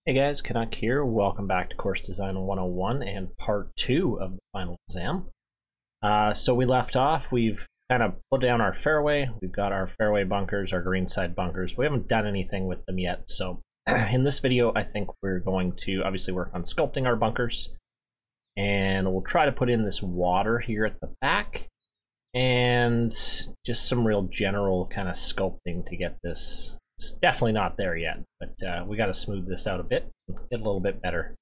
Hey guys, Canuck here. Welcome back to Course Design 101 and part 2 of the final exam. So we left off, we've kind of put down our fairway. We've got our fairway bunkers, our greenside bunkers. We haven't done anything with them yet. So in this video, I think we're going to obviously work on sculpting our bunkers. And we'll try to put in this water here at the back. And just some real general kind of sculpting to get this. It's definitely not there yet, but we got to smooth this out a bit, get a little bit better,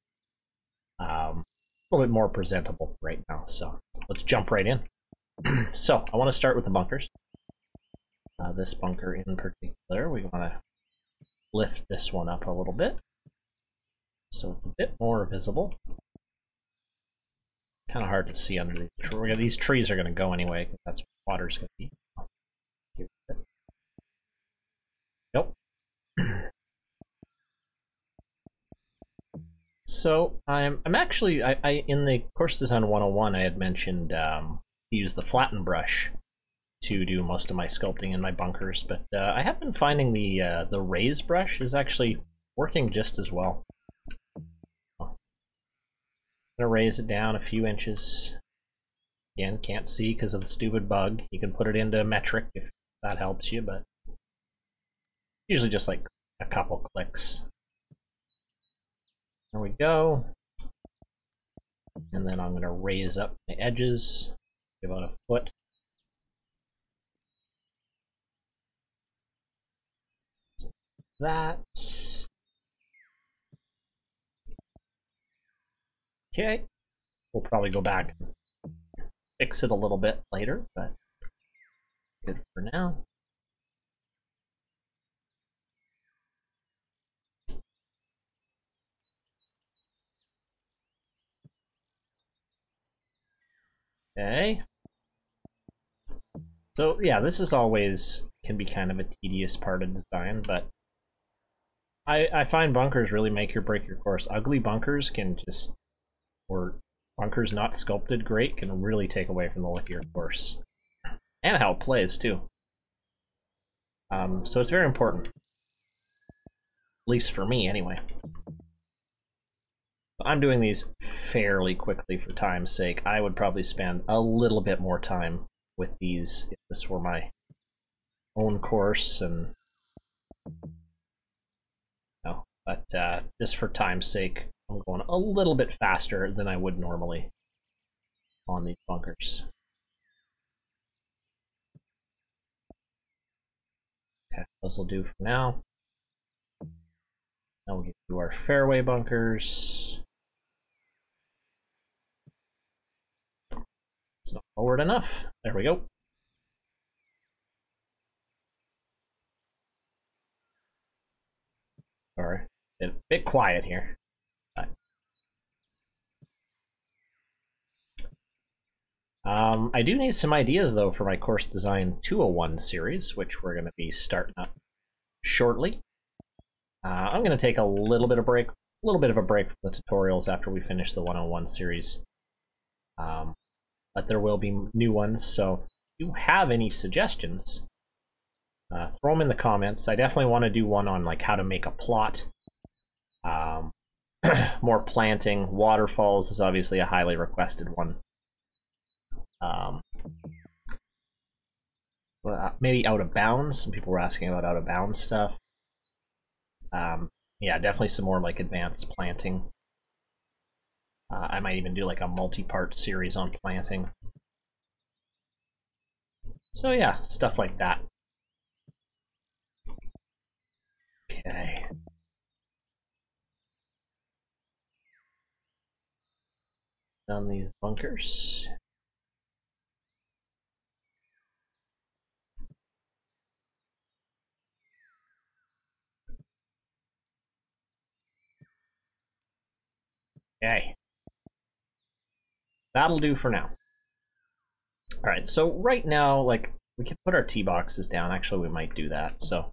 a little bit more presentable right now. So let's jump right in. So I want to start with the bunkers. This bunker in particular, we want to lift this one up a little bit so it's a bit more visible. Kind of hard to see under these trees are going to go anyway, because that's what water's going to be. Nope. So I'm actually I in the Course Design 101 I had mentioned use the flatten brush to do most of my sculpting in my bunkers, but I have been finding the raise brush is actually working just as well. I'm gonna raise it down a few inches. Again, can't see because of the stupid bug. You can put it into metric if that helps you, but usually just like a couple clicks. There we go. And then I'm going to raise up the edges about a foot. That. Okay. We'll probably go back and fix it a little bit later, but good for now. Okay. So yeah, this is always can be kind of a tedious part of design, but I find bunkers really make or break your course. Ugly bunkers can just, or bunkers not sculpted great, can really take away from the look of your course. And how it plays too. So it's very important. At least for me anyway. I'm doing these fairly quickly for time's sake. I would probably spend a little bit more time with these if this were my own course, and no, but just for time's sake, I'm going a little bit faster than I would normally on these bunkers. Okay, those will do for now. Now we'll get to our fairway bunkers. It's not forward enough. There we go. Sorry, a bit quiet here. I do need some ideas though for my Course Design 201 series, which we're going to be starting up shortly. I'm going to take a little bit of a break from the tutorials after we finish the 101 series. But there will be new ones, so if you have any suggestions, throw them in the comments. I definitely want to do one on like how to make a plot. More planting. Waterfalls is obviously a highly requested one. Maybe out of bounds. Some people were asking about out of bounds stuff. Yeah, definitely some more like advanced planting. I might even do like a multi-part series on planting. So yeah, stuff like that. Okay. Done these bunkers. Okay. That'll do for now. All right, so right now, like, we can put our tee boxes down. Actually, we might do that. So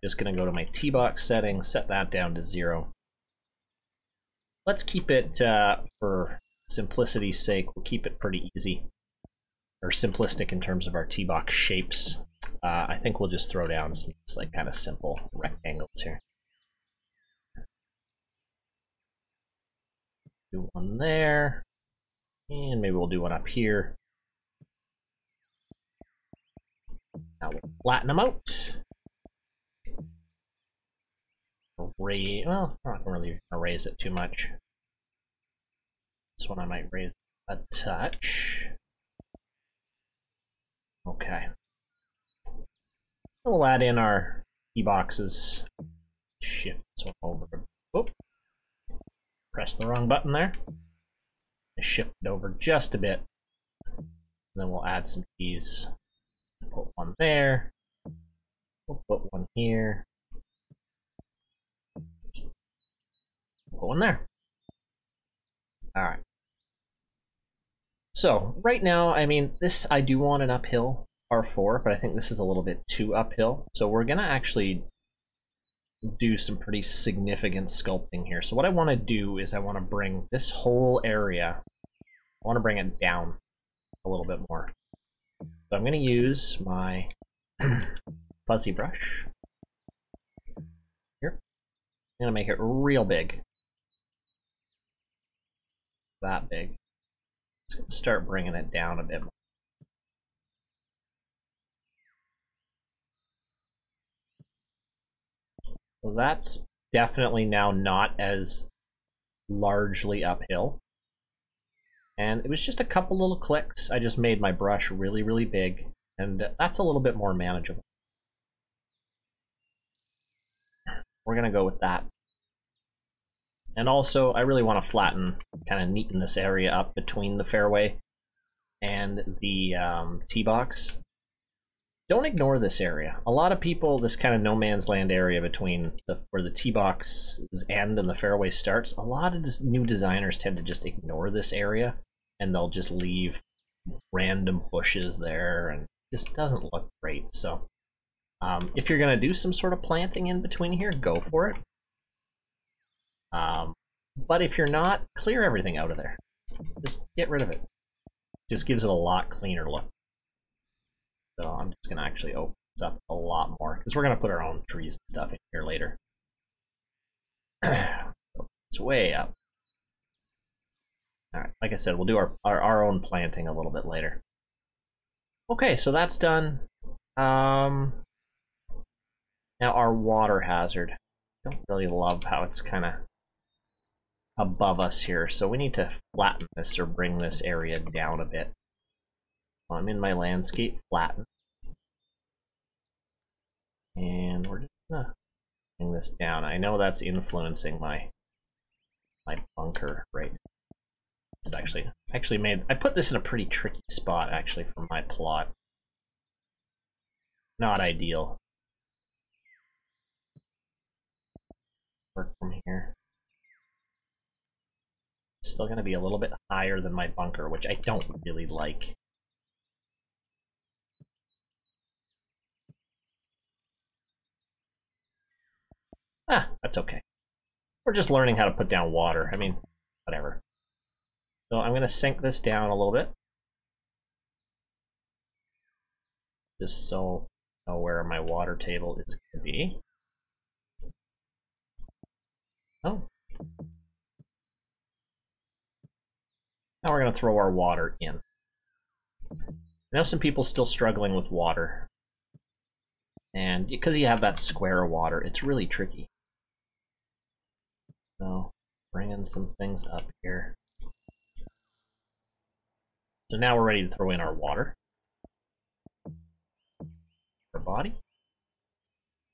just gonna go to my tee box settings, set that down to 0. Let's keep it, for simplicity's sake, we'll keep it pretty easy. Or simplistic in terms of our tee box shapes. I think we'll just throw down some just like kind of simple rectangles here. Do one there. And maybe we'll do one up here. Now we'll flatten them out. Well, I'm not really gonna raise it too much. This one I might raise a touch. Okay. We'll add in our teeboxes. Shift this one over. Whoop. Press the wrong button there. Shift it over just a bit. And then we'll add some tees. Put one there. We'll put one here. Put one there. Alright. So, right now, I mean, this, I do want an uphill R4, but I think this is a little bit too uphill. So we're going to actually do some pretty significant sculpting here. So what I want to do is I want to bring this whole area, I want to bring it down a little bit more. So I'm going to use my fuzzy brush here. I'm going to make it real big. That big. It's going to start bringing it down a bit more. So that's definitely now not as largely uphill. And it was just a couple little clicks. I just made my brush really, really big, and that's a little bit more manageable. We're going to go with that. And also, I really want to flatten, kind of neaten this area up between the fairway and the tee box. Don't ignore this area. A lot of people, this kind of no man's land area between where the tee boxes end and the fairway starts, a lot of new designers tend to just ignore this area, and they'll just leave random bushes there, and it just doesn't look great. So if you're going to do some sort of planting in between here, go for it. But if you're not, clear everything out of there. Just get rid of it. Just gives it a lot cleaner look. So I'm just going to actually open this up a lot more, because we're going to put our own trees and stuff in here later. It's way up. All right, like I said, we'll do our own planting a little bit later. Okay, so that's done. Now our water hazard. I don't really love how it's kind of above us here, so we need to flatten this or bring this area down a bit. I'm in my landscape, flatten. And we're just gonna bring this down. I know that's influencing my bunker right now. It's actually made, I put this in a pretty tricky spot actually for my plot. Not ideal. Work from here. It's still gonna be a little bit higher than my bunker, which I don't really like. Ah, that's okay. We're just learning how to put down water. I mean, whatever. So I'm going to sink this down a little bit. Just so I know where my water table is going to be. Oh. Now we're going to throw our water in. I know some people still struggling with water. And because you have that square of water, it's really tricky. So, bringing some things up here. So now we're ready to throw in our water. Our body.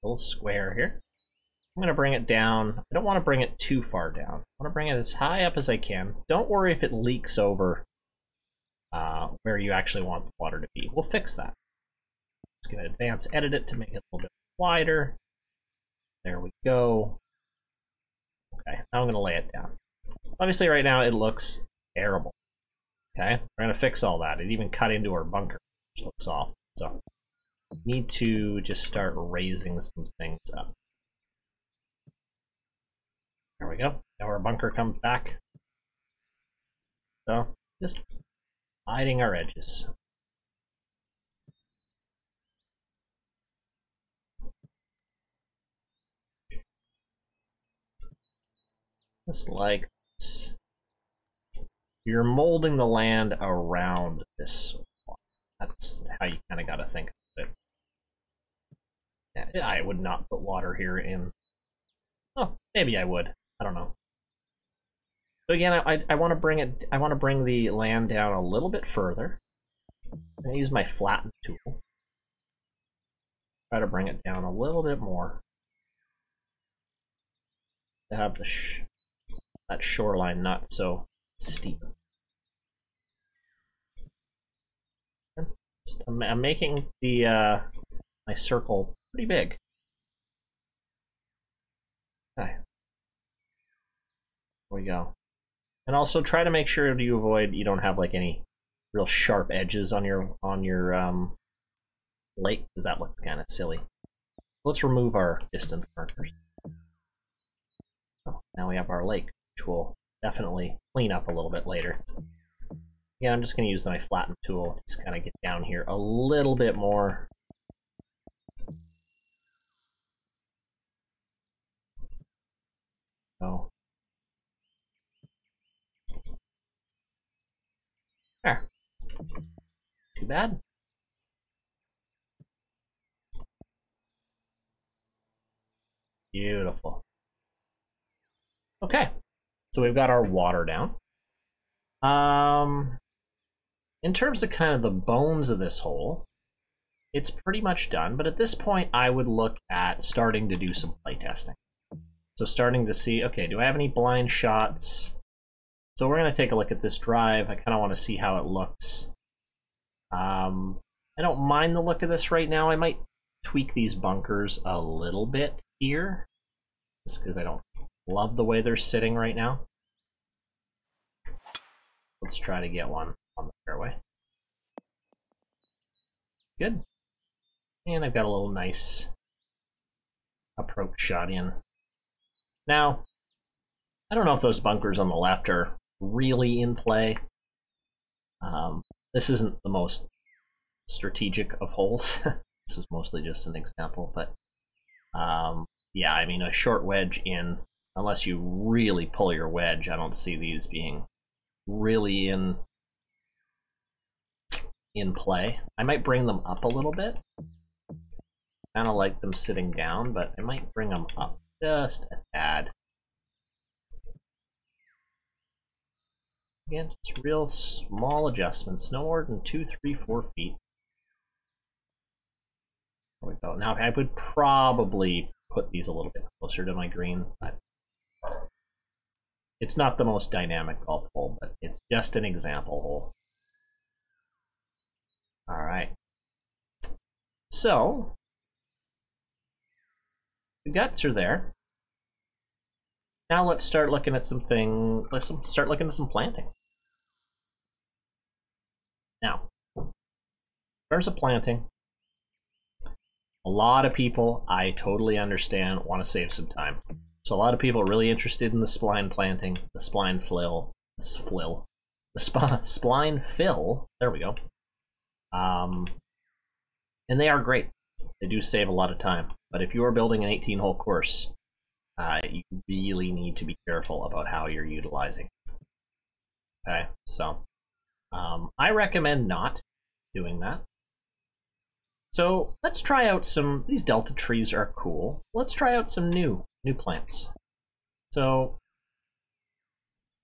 A little square here. I'm going to bring it down. I don't want to bring it too far down. I want to bring it as high up as I can. Don't worry if it leaks over where you actually want the water to be. We'll fix that. Just going to advance edit it to make it a little bit wider. There we go. Okay, now I'm going to lay it down. Obviously right now it looks terrible. Okay, we're going to fix all that. It even cut into our bunker, which looks off. So, need to just start raising some things up. There we go. Now our bunker comes back. So, just hiding our edges. Just like this. you're molding the land around this. That's how you kind of got to think of it. I would not put water here in. Oh, maybe I would. I don't know. So again, I want to bring it. I want to bring the land down a little bit further. I'm gonna use my flatten tool. Try to bring it down a little bit more to have the that shoreline not so steep. I'm making the my circle pretty big. Okay. There we go. And also try to make sure you don't have like any real sharp edges on your lake, because that looks kind of silly. Let's remove our distance markers. Oh, now we have our lake, which will definitely clean up a little bit later. Yeah, I'm just going to use my flatten tool to just kind of get down here a little bit more. Oh. There. Too bad. Beautiful. Okay, so we've got our water down. In terms of kind of the bones of this hole, it's pretty much done, but at this point I would look at starting to do some play testing. So starting to see, okay, do I have any blind shots? So we're going to take a look at this drive. I kind of want to see how it looks. I don't mind the look of this right now. I might tweak these bunkers a little bit here, just because I don't love the way they're sitting right now. Let's try to get one on the fairway. Good. And I've got a little nice approach shot in. Now, I don't know if those bunkers on the left are really in play. This isn't the most strategic of holes. This is mostly just an example, but yeah, I mean, a short wedge in, unless you really pull your wedge, I don't see these being really in play. I might bring them up a little bit. Kind of like them sitting down, but I might bring them up just a tad. Again, just real small adjustments, no more than 2, 3, 4 feet. There we go. Now I would probably put these a little bit closer to my green, but it's not the most dynamic golf hole, but it's just an example hole. All right. So the guts are there. Now let's start looking at let's start looking at some planting. Now, in terms of planting, a lot of people, I totally understand, want to save some time. So a lot of people are really interested in the spline planting, the spline fill, the spline fill. There we go. And they are great. They do save a lot of time. But if you are building an 18-hole course, you really need to be careful about how you're utilizing it. Okay, so I recommend not doing that. So let's try out these delta trees are cool. Let's try out some new plants. So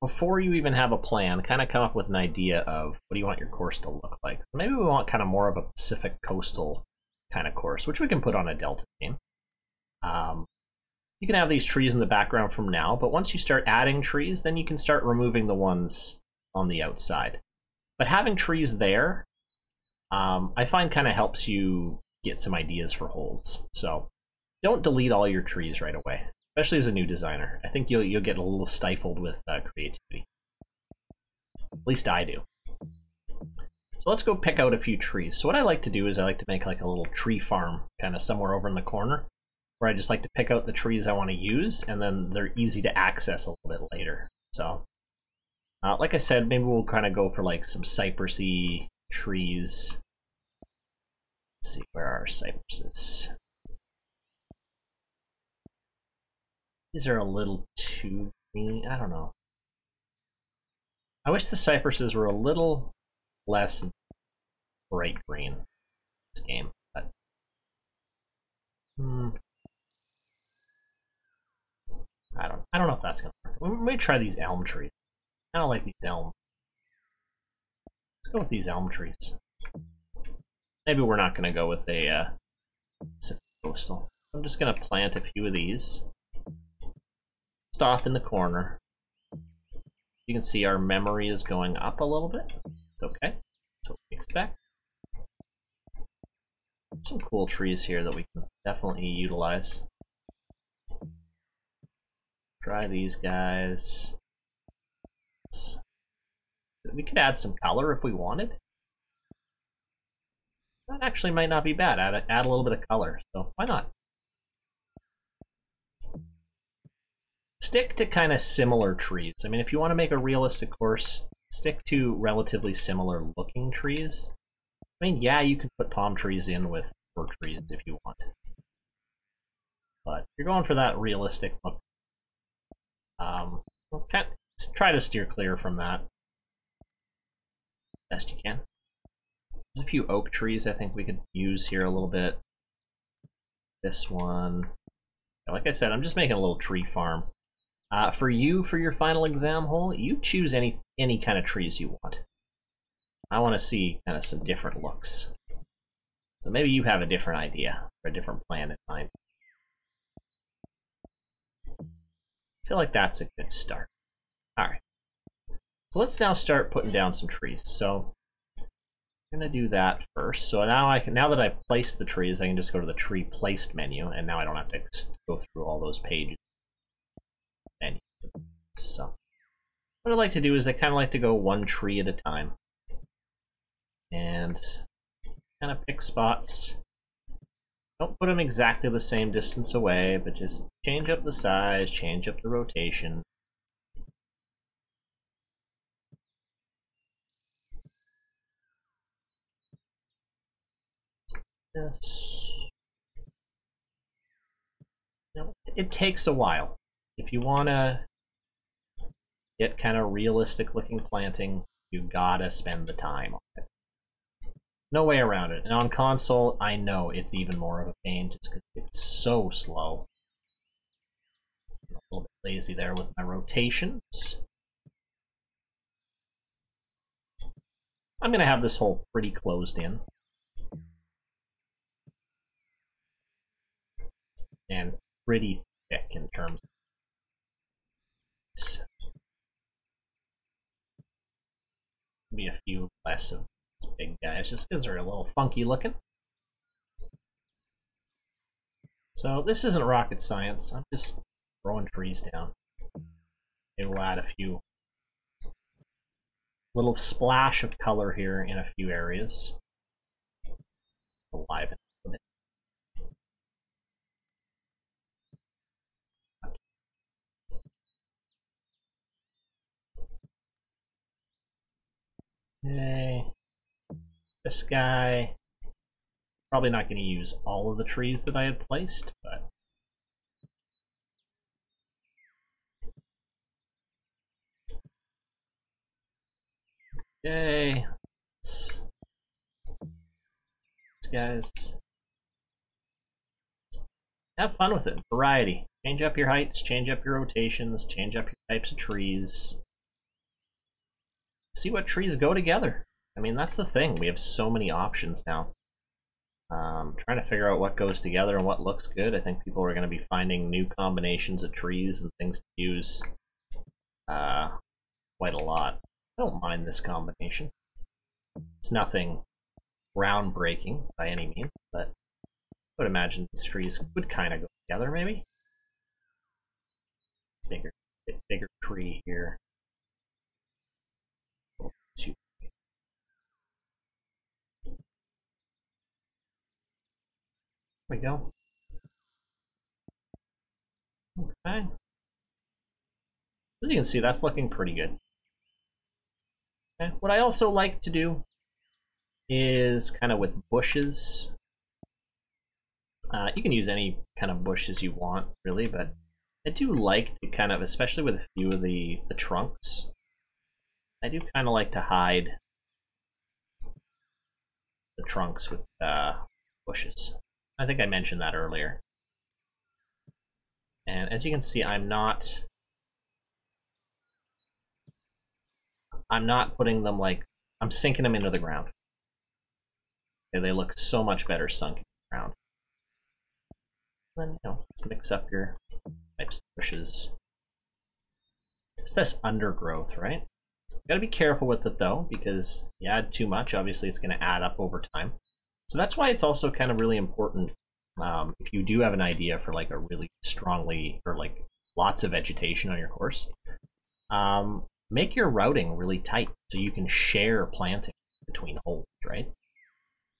before you even have a plan, kind of come up with an idea of what do you want your course to look like. Maybe we want kind of more of a Pacific coastal kind of course, which we can put on a delta theme. You can have these trees in the background from now, but once you start adding trees, then you can start removing the ones on the outside. But having trees there, I find kind of helps you get some ideas for holes. So don't delete all your trees right away, especially as a new designer. I think you'll get a little stifled with creativity. At least I do. So let's go pick out a few trees. So what I like to do is I like to make like a little tree farm kind of somewhere over in the corner, where I just like to pick out the trees I want to use, and then they're easy to access a little bit later. So like I said, maybe we'll kind of go for like some cypressy trees. Let's see, where are our cypresses? These are a little too green. I don't know. I wish the cypresses were a little less bright green in this game, but I don't know if that's gonna work. We may try these elm trees. I don't like these elm. Let's go with these elm trees. Maybe we're not gonna go with a coastal. I'm just gonna plant a few of these. Just off in the corner. You can see our memory is going up a little bit. It's okay. That's what we expect. Some cool trees here that we can definitely utilize. Try these guys. We could add some color if we wanted. That actually might not be bad. Add a little bit of color, so why not? Stick to kind of similar trees. I mean, if you want to make a realistic course, stick to relatively similar looking trees. I mean, yeah, you can put palm trees in with fir trees if you want. But if you're going for that realistic look, try to steer clear from that best you can. There's a few oak trees I think we could use here a little bit. This one. Like I said, I'm just making a little tree farm. For your final exam hole, you choose any kind of trees you want. I want to see kind of some different looks. So maybe you have a different idea or a different plan in mind. I feel like that's a good start. All right. So let's now start putting down some trees. So I'm gonna do that first. So now that I've placed the trees, I can just go to the tree placed menu, and now I don't have to go through all those pages. So what I like to do is I kind of like to go one tree at a time and kind of pick spots. Don't put them exactly the same distance away, but just change up the size, change up the rotation. This. Now, it takes a while. If you want to get kind of realistic looking planting, you gotta spend the time on it. No way around it. And on console, I know it's even more of a pain just because it's so slow. I'm a little bit lazy there with my rotations. I'm gonna have this hole pretty closed in. And pretty thick in terms of be a few less of these big guys just because they're a little funky looking. So this isn't rocket science. I'm just throwing trees down. Maybe we'll add a few little splash of color here in a few areas. Liven a bit. Okay. This guy, probably not going to use all of the trees that I had placed, but okay. These guys, have fun with it. Variety. Change up your heights, change up your rotations, change up your types of trees. See what trees go together. I mean, that's the thing. We have so many options now. Trying to figure out what goes together and what looks good. I think people are going to be finding new combinations of trees and things to use quite a lot. I don't mind this combination. It's nothing groundbreaking by any means, but I would imagine these trees would kind of go together, maybe. Bigger tree here. There we go. Okay. As you can see, that's looking pretty good. Okay. What I also like to do is kind of with bushes. You can use any kind of bushes you want, really, but I do like to kind of, especially with a few of the trunks, I do kind of like to hide the trunks with bushes. I think I mentioned that earlier. And as you can see, I'm not putting them like, I'm sinking them into the ground. Okay, they look so much better sunk in the ground. Then, you know, let's mix up your types of bushes. It's this undergrowth, right? You gotta be careful with it though, because you add too much, obviously it's gonna add up over time. So that's why it's also kind of really important, if you do have an idea for like a really strongly, or like lots of vegetation on your course, make your routing really tight so you can share planting between holes, right?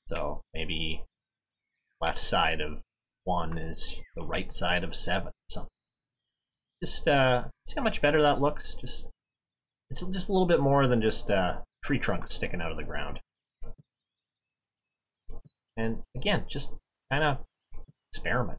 So maybe left side of 1 is the right side of 7 or something. Just see how much better that looks. It's just a little bit more than just tree trunks sticking out of the ground. And again, just kind of experiment.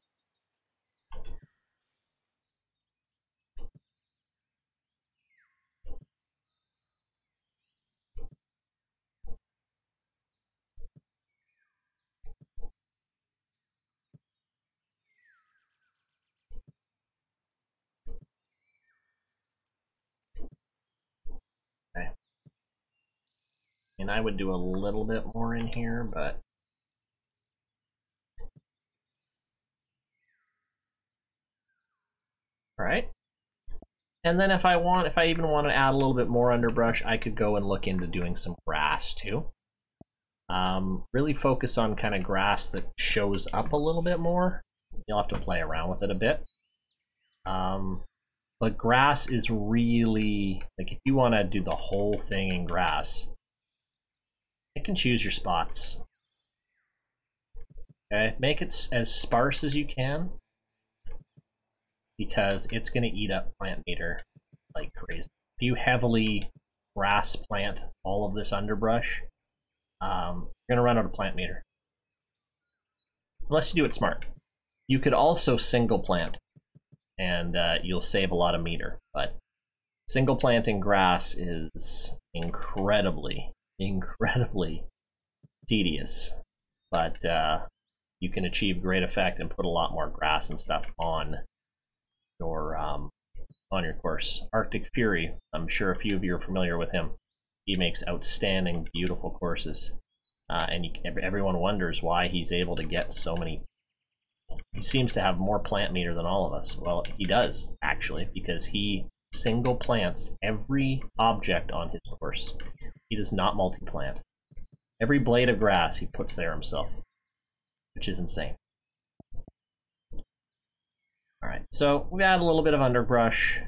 Okay. And I would do a little bit more in here, but all right. And then if I even want to add a little bit more underbrush, I could go and look into doing some grass too. Really focus on kind of grass that shows up a little bit more. You'll have to play around with it a bit. But grass is really, like, if you want to do the whole thing in grass, you can choose your spots. Okay, make it as sparse as you can, because it's going to eat up plant meter like crazy. If you heavily grass plant all of this underbrush, you're going to run out of plant meter. Unless you do it smart. You could also single plant, and you'll save a lot of meter. But single planting grass is incredibly tedious. But you can achieve great effect and put a lot more grass and stuff on your course. Arctic Fury, I'm sure a few of you are familiar with him. He makes outstanding, beautiful courses, and everyone wonders why he's able to get so many. He seems to have more plant meter than all of us. Well, he does actually, because he single plants every object on his course. He does not multi-plant. Every blade of grass he puts there himself, which is insane. All right, so we add a little bit of underbrush.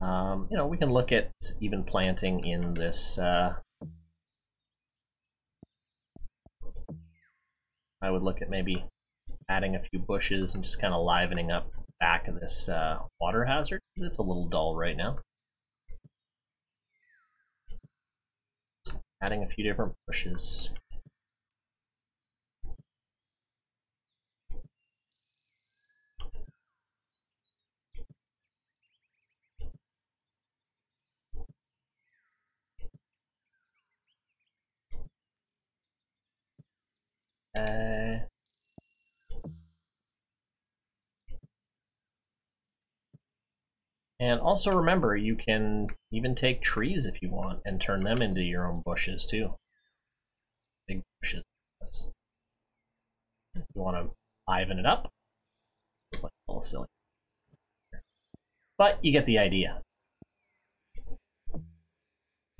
You know, we can look at even planting in this. I would look at maybe adding a few bushes and just kind of livening up the back of this water hazard. It's a little dull right now. Just adding a few different bushes. And also remember, you can even take trees if you want and turn them into your own bushes too. Big bushes. If you want to liven it up, it's like a little silly. But you get the idea.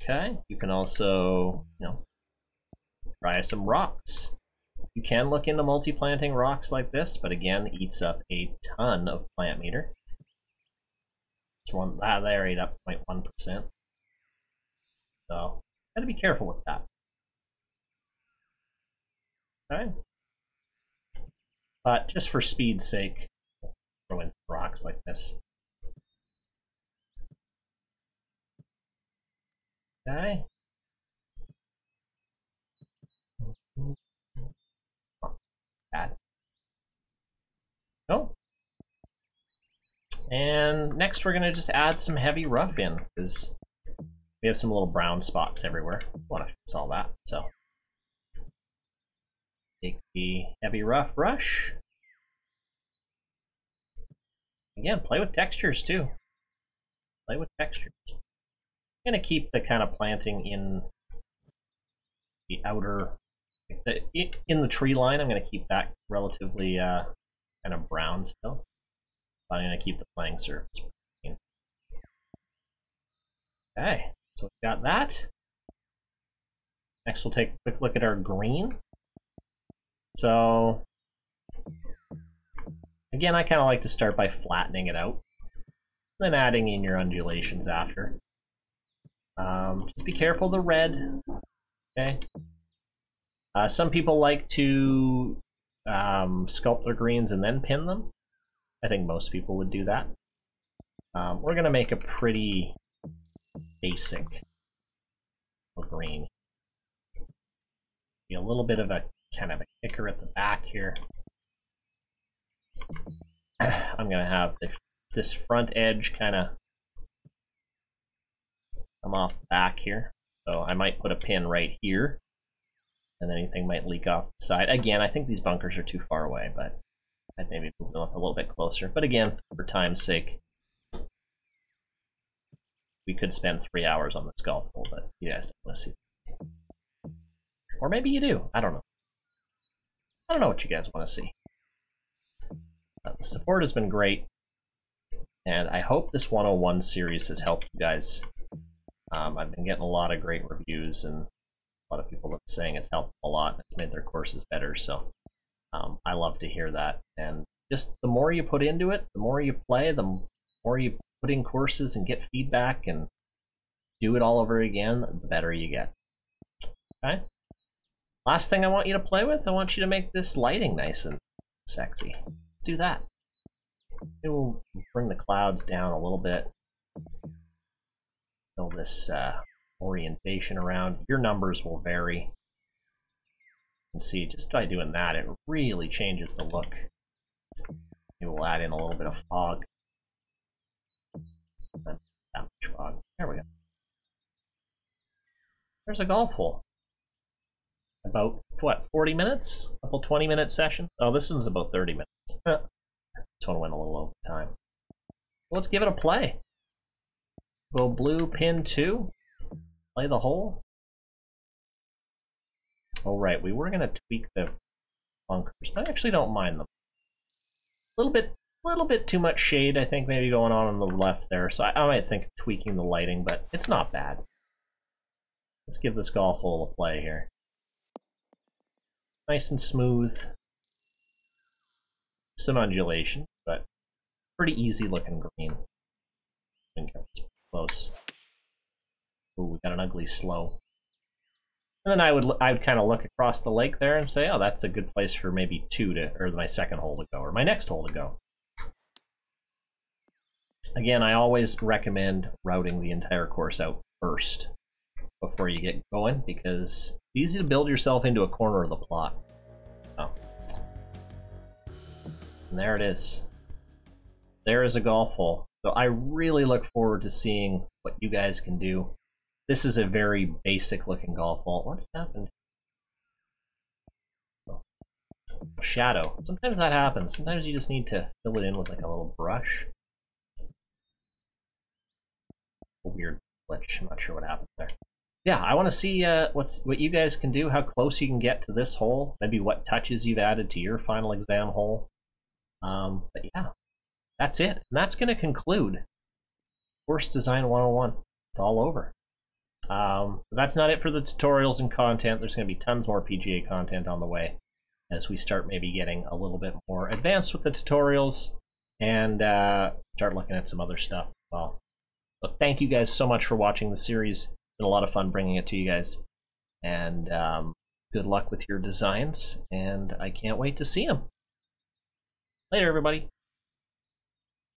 Okay, you can also, you know, try some rocks. You can look into multi-planting rocks like this, but again, eats up a ton of plant meter. There ate up 0.1%. So, gotta be careful with that. Okay. But just for speed's sake, throw in rocks like this. Okay. Bad. Oh. And next we're gonna just add some heavy rough in, because We have some little brown spots everywhere. I want to fix all that, so. Take the heavy rough brush. Again, play with textures too. Play with textures. I'm gonna keep the kind of planting in the outer, in the tree line. I'm gonna keep that relatively kind of brown still. But I'm gonna keep the playing surface. Okay, so we've got that. Next we'll take a quick look at our green. So again, I kind of like to start by flattening it out, then adding in your undulations after. Just be careful of the red, okay? Some people like to sculpt their greens and then pin them. I think most people would do that. We're gonna make a pretty basic green. Be a little bit of a kind of a kicker at the back here. I'm gonna have this front edge kind of come off the back here. So I might put a pin right here, and anything might leak off the side. Again, I think these bunkers are too far away, but I'd maybe move them up a little bit closer. But again, for time's sake, we could spend 3 hours on this golf hole, but you guys don't want to see. Or maybe you do. I don't know. I don't know what you guys want to see. The support has been great, and I hope this 101 series has helped you guys. I've been getting a lot of great reviews, and a lot of people are saying it's helped a lot. It's made their courses better, so I love to hear that. And just the more you put into it, the more you play, the more you put in courses and get feedback and do it all over again, the better you get. Okay? Last thing I want you to play with, I want you to make this lighting nice and sexy. Let's do that. Maybe we'll bring the clouds down a little bit. Fill this orientation around. Your numbers will vary. You can see just by doing that, it really changes the look. Maybe we'll add in a little bit of fog. Not that much fog. There we go. There's a golf hole. About, what, 40 minutes? A couple 20-minute session? Oh, this one's about 30 minutes. This one went a little over time. Well, let's give it a play. Go blue, pin 2. Play the hole. Oh, right, we were going to tweak the bunkers. I actually don't mind them. A little bit too much shade, I think, maybe going on the left there. So I might think of tweaking the lighting, but it's not bad. Let's give this golf hole a play here. Nice and smooth. Some undulation, but pretty easy looking green. Close. Ooh, we got an ugly slow. And then I would kind of look across the lake there and say, oh, that's a good place for maybe or my second hole to go, or my next hole to go. Again, I always recommend routing the entire course out first before you get going, because it's easy to build yourself into a corner of the plot. Oh. And there it is. There is a golf hole. So I really look forward to seeing what you guys can do. This is a very basic looking golf hole. What's happened? Oh. Shadow. Sometimes that happens. Sometimes you just need to fill it in with like a little brush. A weird glitch. I'm not sure what happened there. Yeah, I want to see what you guys can do, how close you can get to this hole, maybe what touches you've added to your final exam hole. But yeah, that's it. And that's going to conclude Course Design 101. It's all over. That's not it for the tutorials and content. There's going to be tons more PGA content on the way as we start maybe getting a little bit more advanced with the tutorials and start looking at some other stuff as well. So thank you guys so much for watching the series. It's been a lot of fun bringing it to you guys. And good luck with your designs, and I can't wait to see them. Later, everybody.